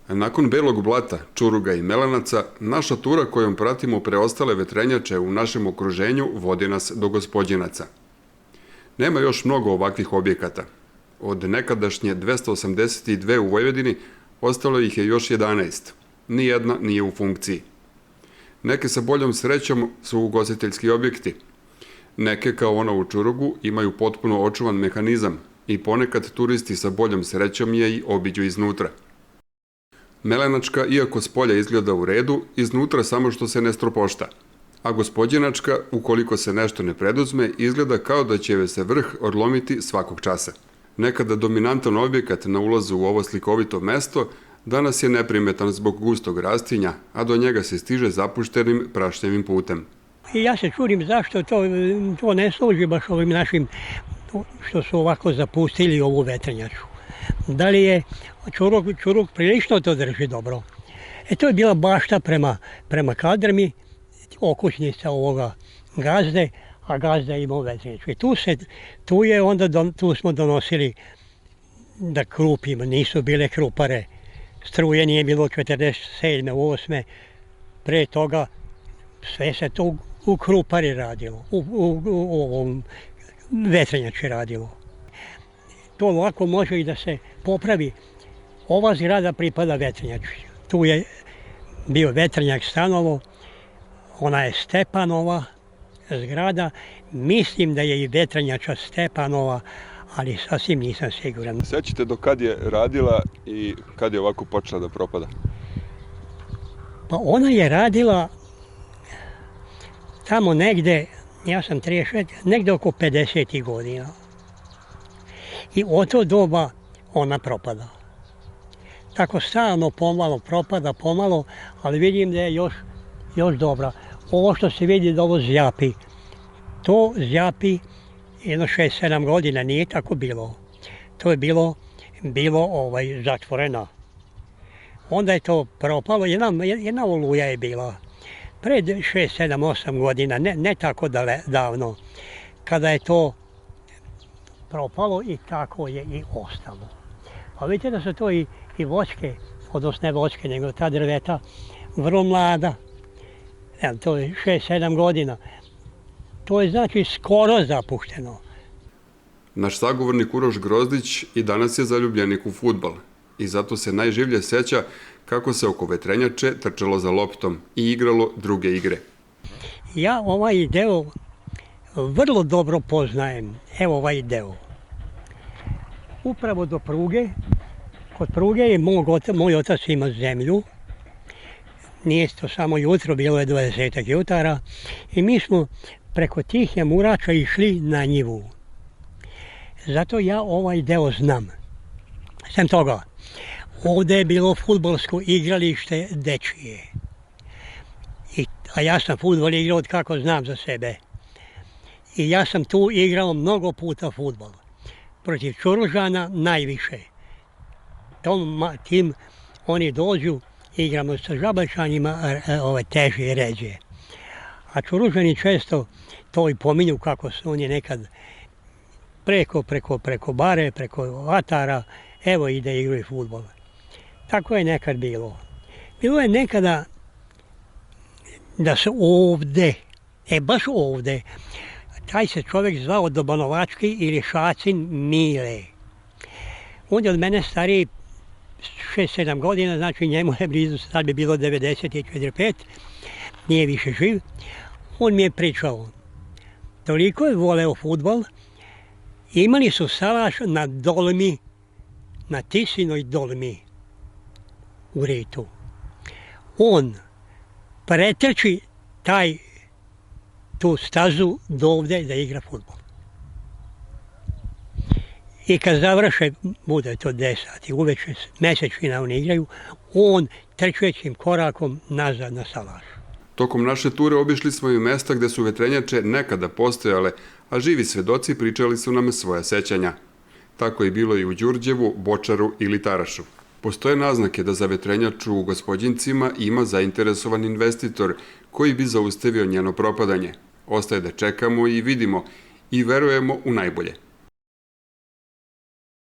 Nakon Belog blata, Čuruga i Melanaca, naša tura kojom pratimo preostale vetrenjače u našem okruženju vodi nas do Gospođinaca. Nema još mnogo ovakvih objekata. Od nekadašnje 282 u Vojvodini ostalo ih je još 11. Nijedna nije u funkciji. Neke sa boljom srećom su ugostiteljski objekti. Neke, kao ona u Čurugu, imaju potpuno očuvan mehanizam i ponekad turisti sa boljom srećom je i obiđu iznutra. Melenačka, iako s polja izgleda u redu, iznutra samo što se ne stropošta. A Gospođinačka, ukoliko se nešto ne preduzme, izgleda kao da će se vrh odlomiti svakog časa. Nekada dominantan objekat na ulazu u ovo slikovito mesto danas je neprimetan zbog gustog rastinja, a do njega se stiže zapuštenim prašnjevim putem. I ja se čudim zašto to ne služi baš ovim našim što su ovako zapustili ovu vetrenjaču. Da li je Čurug prilično to drži dobro. To je bila bašta prema Kadrmi, okućnica ovoga gazde, a gazda je imao vetrenjaču. I tu smo donosili da krupimo, nisu bile krupare. Struje nije bilo 47. 8. Pre toga sve se to u krupari radilo, u ovom vetrenjači radilo. To lako može i da se popravi. Ova zgrada pripada vetrenjači. Tu je bio vetrenjak Stanovo, ona je Stepanova zgrada. Mislim da je i vetrenjača Stepanova, ali sasvim nisam siguran. Sećate do kad je radila i kad je ovako počela da propada? Pa ona je radila tamo negde, ja sam 36, negde oko 50. godina. I od to doba ona propada. Tako stalno pomalo propada, ali vidim da je još dobra. Ovo što se vidi da ovo zjapi, to zjapi jedno 6-7 godina, nije tako bilo. To je bilo zatvoreno. Onda je to propalo, jedna oluja je bila. Pred 6-7-8 godina, ne tako davno, kada je to propalo i tako je i ostalo. A vidite da su to i voćke, odnosno ne voćke, nego ta drveta vrlo mlada. To je 6-7 godina. To je znači skoro zapušteno. Naš sagovornik Uroš Grozdić i danas je zaljubljenik u fudbal i zato se najživlje seća kako se oko vetrenjače trčalo za loptom i igralo druge igre. Ja ovaj deo vrlo dobro poznajem. Evo ovaj deo. Upravo do pruge. Kod pruge je moj otac ima zemlju. Nije to samo jutro, bilo je 20 jutara. I mi smo preko tih jamurača išli na njivu. Zato ja ovaj deo znam. Sem toga, ovde je bilo fudbalsko igralište dečije. A ja sam fudbal igrao od kako znam za sebe. I ja sam tu igrao mnogo puta fudbal. Protiv Čuružana najviše. Tim oni dođu, igramo sa Žabačanima teže i ređe. A Čuružani često to i pominju kako su oni nekad preko bare, preko vatara, evo i da igraju fudbal. Tako je nekad bilo. Bilo je nekada da se ovde, baš ovde, taj se čovjek zvao Dobanovački ili Šacin Mile. On je od mene stariji 6-7 godina, znači njemu je blizu, sad bi bilo 94-5, nije više živ. On mi je pričao, toliko je voleo fudbal, imali su salaš na Dolmi, na Tisinoj Dolmi u Ritu. On pretrči tu stazu do ovde da igra fudbal. I kad završe, bude to 10 sati, uveče mesečina oni igraju, on trčećim korakom nazad na salaš. Tokom naše ture obišli smo i mesta gde su vetrenjače nekada postojale, a živi svedoci pričali su nam svoja sećanja. Tako je bilo i u Đurđevu, Bočaru ili Tarašu. Postoje naznake da za vetrenjaču u Gospođincima ima zainteresovan investitor koji bi zaustavio njeno propadanje. Ostaje da čekamo i vidimo i verujemo u najbolje.